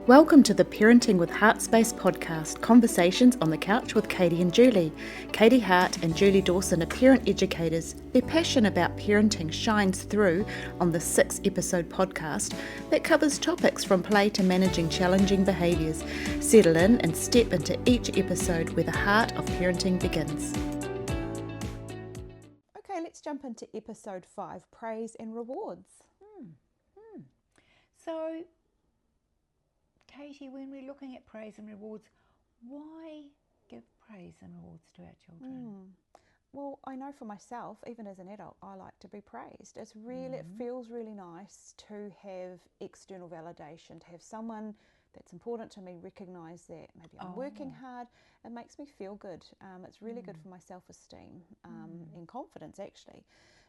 Welcome to the Parenting with Heart Space podcast, conversations on the couch with Katie and Julie. Katie Hart and Julie Dawson are parent educators. Their passion about parenting shines through on the 6-episode podcast that covers topics from play to managing challenging behaviours. Settle in and step into each episode where the heart of parenting begins. Okay, let's jump into episode 5, praise and rewards. So, Katie, when we're looking at praise and rewards, why give praise and rewards to our children? Well, I know for myself, even as an adult, I like to be praised. It feels really nice to have external validation, to have someone that's important to me recognise that maybe I'm working hard. It makes me feel good. It's really good for my self-esteem and confidence, actually.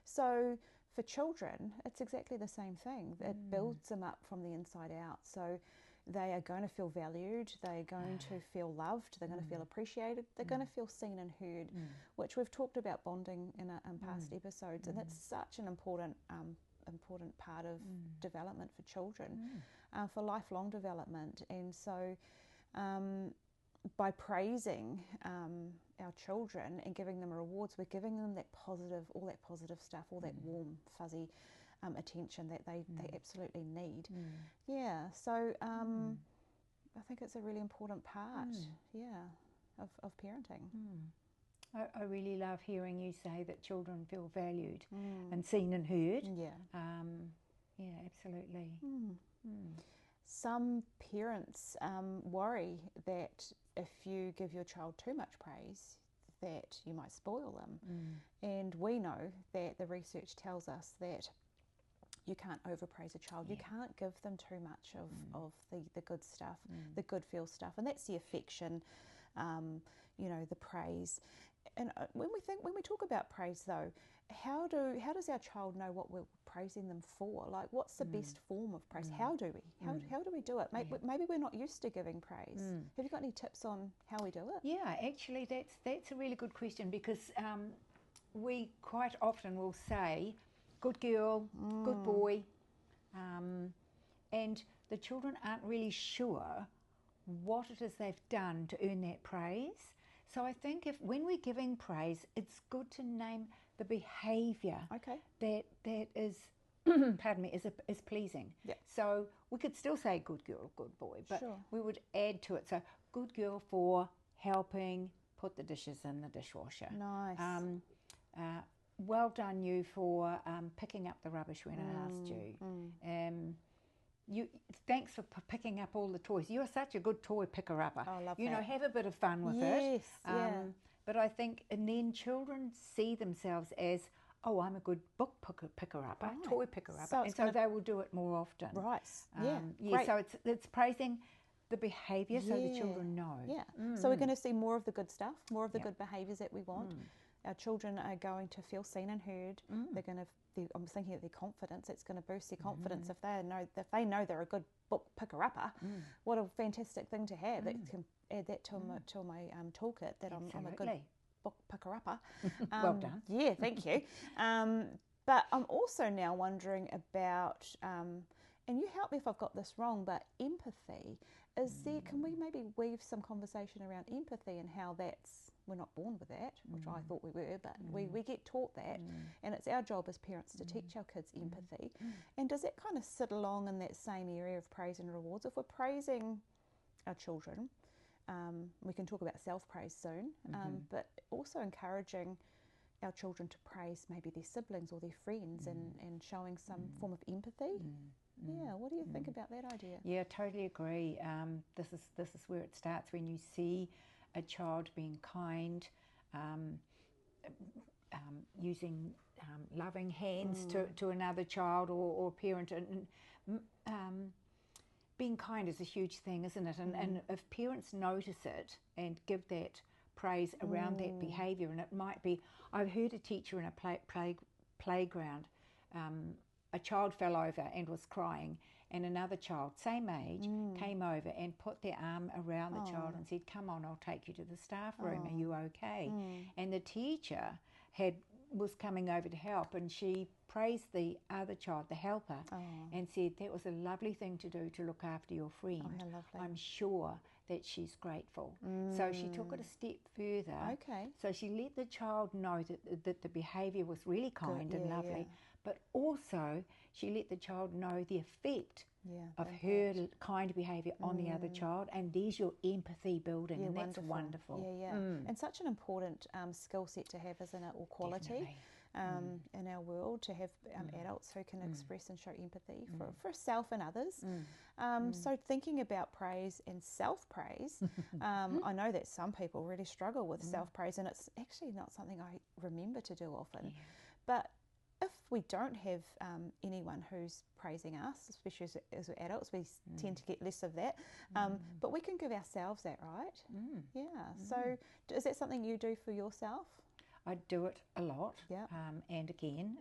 So for children, it's exactly the same thing. It builds them up from the inside out. So they are going to feel valued, they're going to feel loved, they're going to feel appreciated, they're going to feel seen and heard, which we've talked about bonding in past episodes, and that's such an important part of development for children, for lifelong development. And so by praising our children and giving them rewards, we're giving them all that positive stuff, all that warm, fuzzy attention that they absolutely need. So I think it's a really important part, of parenting. I really love hearing you say that children feel valued and seen and heard. Absolutely. Some parents worry that if you give your child too much praise, that you might spoil them. And we know that the research tells us that you can't overpraise a child. You can't give them too much of the good stuff, the good feel stuff, and that's the affection, the praise. And when we talk about praise, though, how does our child know what we're praising them for? Like, what's the best form of praise? How do we? How do we do it? Maybe we're not used to giving praise. Have you got any tips on how we do it? Yeah, actually, that's a really good question, because we quite often will say, good girl, good boy, and the children aren't really sure what it is they've done to earn that praise. So I think when we're giving praise, it's good to name the behaviour that is, pardon me, is pleasing. Yeah. So we could still say good girl, good boy, but we would add to it. So good girl for helping put the dishes in the dishwasher. Nice. Well done you for picking up the rubbish when I asked you. Thanks for picking up all the toys. You're such a good toy picker-upper. I love that. Have a bit of fun with it. But I think, and then children see themselves as, oh, I'm a good book picker-upper, toy picker-upper, so they will do it more often. Right. Great. So it's praising the behaviour so the children know. So we're going to see more of the good stuff, more of the good behaviours that we want. Our children are going to feel seen and heard. They're going to. I'm thinking of their confidence. It's going to boost their confidence if they know they're a good book picker-upper. What a fantastic thing to have! That can add that to my toolkit. That I'm a good book picker-upper. Well done. Yeah, thank you. But I'm also now wondering about, and you help me if I've got this wrong, but empathy. Can we maybe weave some conversation around empathy and how we're not born with that, which I thought we were, but we get taught that, and it's our job as parents to teach our kids empathy. And does it kind of sit along in that same area of praise and rewards? If we're praising our children, we can talk about self-praise soon, but also encouraging our children to praise maybe their siblings or their friends and showing some form of empathy. Yeah, what do you think about that idea? Yeah, totally agree. This is where it starts, when you see a child being kind, using loving hands to another child or parent, and being kind is a huge thing, isn't it? And if parents notice it and give that praise around that behaviour, and it might be, I've heard a teacher in a playground, a child fell over and was crying, and another child, same age, came over and put their arm around the child and said, come on, I'll take you to the staff room, are you okay? And the teacher was coming over to help, and she praised the other child, the helper, and said that was a lovely thing to do to look after your friend. how lovely. I'm sure that she's grateful. So she took it a step further. Okay. So she let the child know that the behaviour was really kind and lovely, but also she let the child know the effect of her kind behaviour on the other child, and there's your empathy building, and that's wonderful. And such an important skill set to have, isn't it, or quality in our world, to have adults who can express and show empathy for self and others. So thinking about praise and self-praise, I know that some people really struggle with self-praise, and it's actually not something I remember to do often. But if we don't have anyone who's praising us, especially as we're adults, we tend to get less of that. But we can give ourselves that, right? So is that something you do for yourself? I do it a lot, and again,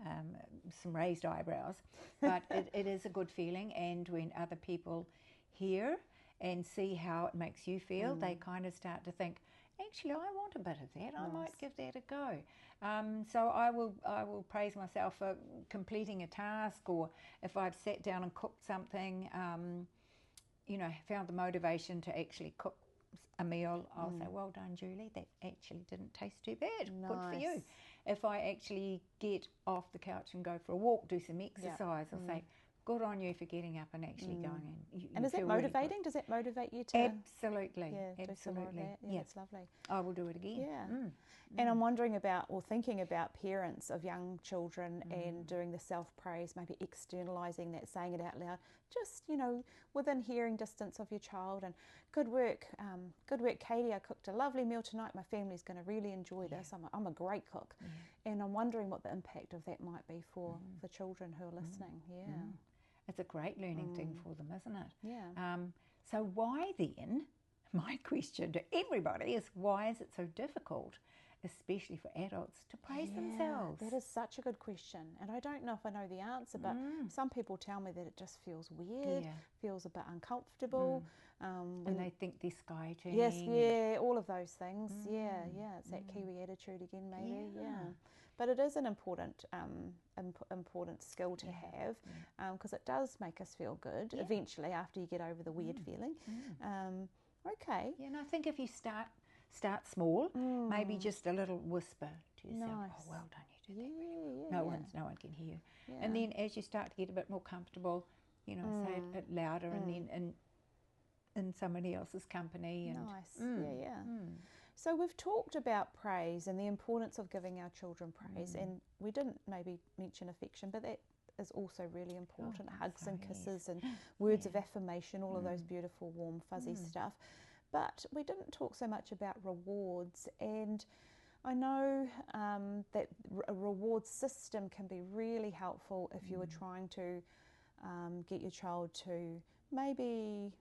some raised eyebrows, but it is a good feeling, and when other people hear and see how it makes you feel, they kind of start to think, actually, I want a bit of that. I might give that a go. So I will praise myself for completing a task, or if I've sat down and cooked something, found the motivation to actually cook a meal, I'll say, well done, Julie, that actually didn't taste too bad. Good for you. If I actually get off the couch and go for a walk, do some exercise, I'll say, good on you for getting up and actually going. And is that motivating? Really, does that motivate you to? Absolutely. Do some more of that? That's lovely. I will do it again. And I'm wondering about, or thinking about, parents of young children and doing the self-praise, maybe externalising that, saying it out loud, just, within hearing distance of your child. And good work, Katie, I cooked a lovely meal tonight. My family's going to really enjoy this. I'm a great cook. And I'm wondering what the impact of that might be for the children who are listening. It's a great learning thing for them, isn't it? Yeah. So why then, my question to everybody is, why is it so difficult, especially for adults, to praise themselves? That is such a good question, and I don't know if I know the answer, but some people tell me that it just feels weird, feels a bit uncomfortable. And they think they're sky turning. Yes, all of those things. It's that Kiwi attitude again, maybe. But it is an important skill to have, because it does make us feel good eventually after you get over the weird feeling. Okay. And I think if you start small, maybe just a little whisper to yourself. Oh, well done, you did that really well. No one can hear you. And then as you start to get a bit more comfortable, say it a bit louder, and then in somebody else's company. And, So we've talked about praise and the importance of giving our children praise, and we didn't maybe mention affection, but that is also really important. Hugs and kisses and words of affirmation, all of those beautiful, warm, fuzzy stuff. But we didn't talk so much about rewards, and I know that a reward system can be really helpful if you were trying to get your child to maybe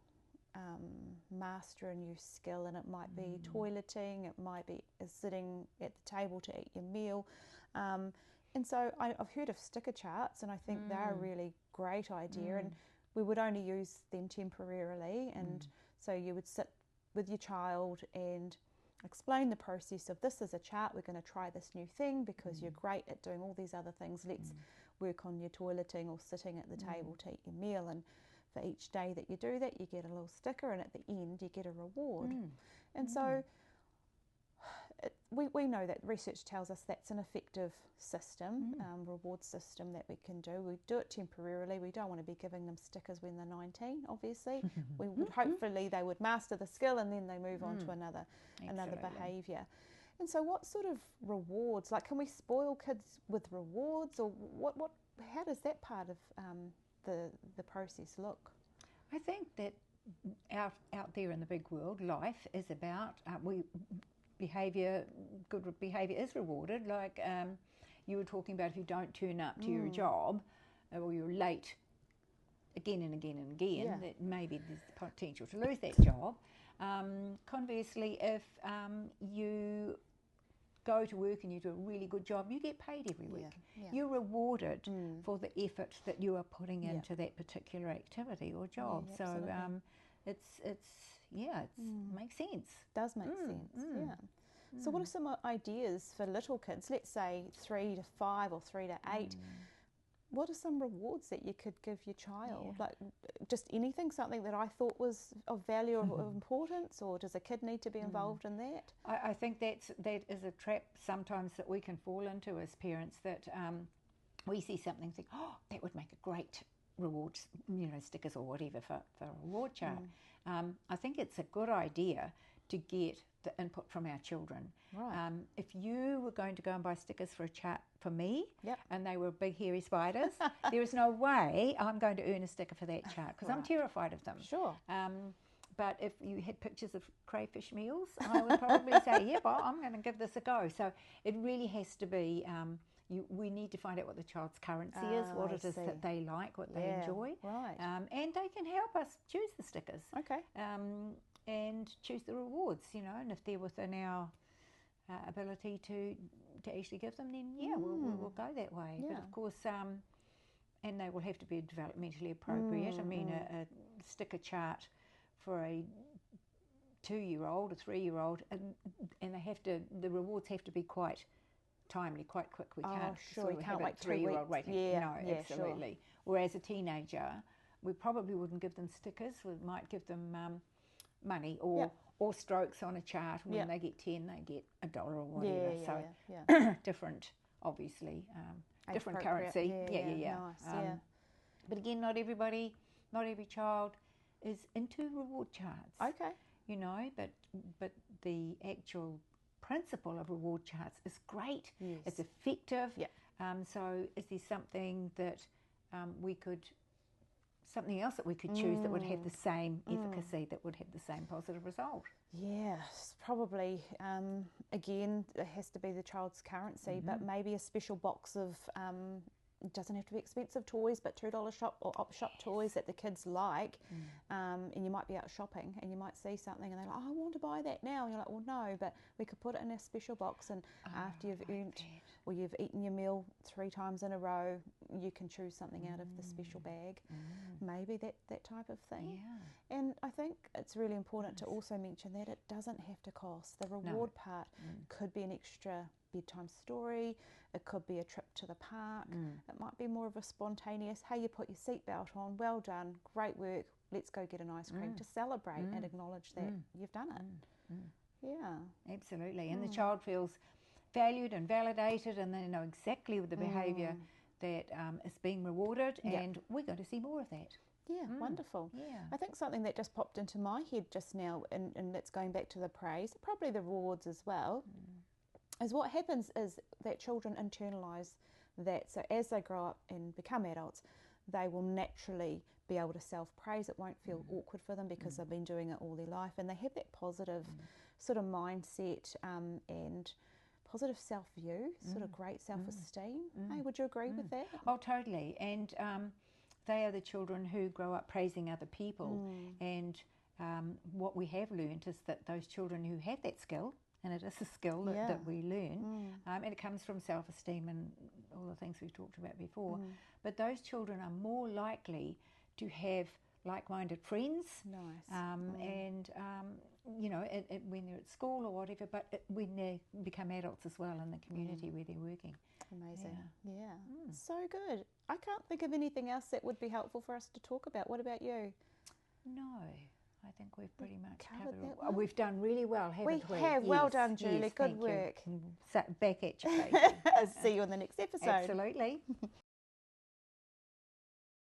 master a new skill, and it might be toileting, it might be sitting at the table to eat your meal. And so I've heard of sticker charts, and I think they're a really great idea, and we would only use them temporarily. And so you would sit with your child and explain the process of, this is a chart, we're going to try this new thing because you're great at doing all these other things. Let's work on your toileting or sitting at the table to eat your meal. And for each day that you do that, you get a little sticker, and at the end you get a reward. And so we know that research tells us that's an effective system, reward system that we can do. We do it temporarily. We don't want to be giving them stickers when they're 19, obviously. We would hopefully they would master the skill, and then they move on to another behaviour. And so what sort of rewards, like, can we spoil kids with rewards, or what? How does that part of the process look? I think that out there in the big world, life is about good behaviour is rewarded. Like you were talking about, if you don't turn up to your job, or you're late again and again and again, that maybe there's the potential to lose that job. Conversely, if you go to work and you do a really good job, you get paid every week. You're rewarded for the effort that you are putting into that particular activity or job. So it's makes sense. Does make sense. So what are some ideas for little kids, let's say 3 to 5 or 3 to 8, what are some rewards that you could give your child? Like just anything, something that I thought was of value or of importance, or does a kid need to be involved in that? I think that is a trap sometimes that we can fall into as parents, that we see something and think, oh, that would make a great reward, stickers or whatever for a reward chart. I think it's a good idea to get the input from our children. Right. If you were going to go and buy stickers for a chart for me, Yep. and they were big hairy spiders, there is no way I'm going to earn a sticker for that chart, because I'm terrified of them. Sure. But if you had pictures of crayfish meals, I would probably say, yep, I'm going to give this a go. So it really has to be, we need to find out what the child's currency is, what it is that they like, what they enjoy. Right. And they can help us choose the stickers. Okay. And choose the rewards, and if they're within our ability to actually give them, then we'll go that way. Yeah. But of course, and they will have to be developmentally appropriate. I mean, a sticker chart for a 2-year-old, a 3-year-old, and the rewards have to be quite timely, quite quick. We can't sure, you can't have wait a 3-year-old weeks. waiting. No, Yeah, absolutely. Whereas a teenager, we probably wouldn't give them stickers. We might give them money or strokes on a chart. When they get 10, they get $1 or whatever. Different, obviously, different currency. Nice, But again, not every child is into reward charts. Okay. But the actual principle of reward charts is great. Yes. It's effective. Yeah. So is there something that something else that we could choose that would have the same efficacy, that would have the same positive result? Yes, probably. Again, it has to be the child's currency, but maybe a special box of, it doesn't have to be expensive toys, but $2 shop or op shop toys that the kids like. And you might be out shopping and you might see something and they're like, oh, I want to buy that now. And you're like, well, no, but we could put it in a special box, and after you've earned or you've eaten your meal 3 times in a row, you can choose something out of the special bag. Maybe that type of thing. Yeah. And I think it's really important to also mention that it doesn't have to cost. The reward part could be an extra bedtime story, it could be a trip to the park, it might be more of a spontaneous, hey, you put your seatbelt on, well done, great work, let's go get an ice cream, to celebrate and acknowledge that you've done it. Yeah. Absolutely. And the child feels valued and validated, and they know exactly the behaviour that is being rewarded, and we're going to see more of that. Yeah, wonderful. Yeah. I think something that just popped into my head just now, and that's going back to the praise, probably the rewards as well, is what happens is that children internalise that. So as they grow up and become adults, they will naturally be able to self-praise. It won't feel awkward for them because they've been doing it all their life, and they have that positive sort of mindset and positive self-view, sort of great self-esteem. Hey, would you agree with that? Oh, totally. And they are the children who grow up praising other people. And what we have learned is that those children who have that skill, and it is a skill that we learn, and it comes from self-esteem and all the things we've talked about before, but those children are more likely to have like-minded friends. Nice. And when they're at school or whatever, but when they become adults as well in the community where they're working. Amazing. Yeah. So good. I can't think of anything else that would be helpful for us to talk about. What about you? No, I think we've pretty much covered covered that it. We've done really well, haven't we? We have. Well done, Julie. Yes, Good thank work. You. Back at you, Katie. See you in the next episode. Absolutely.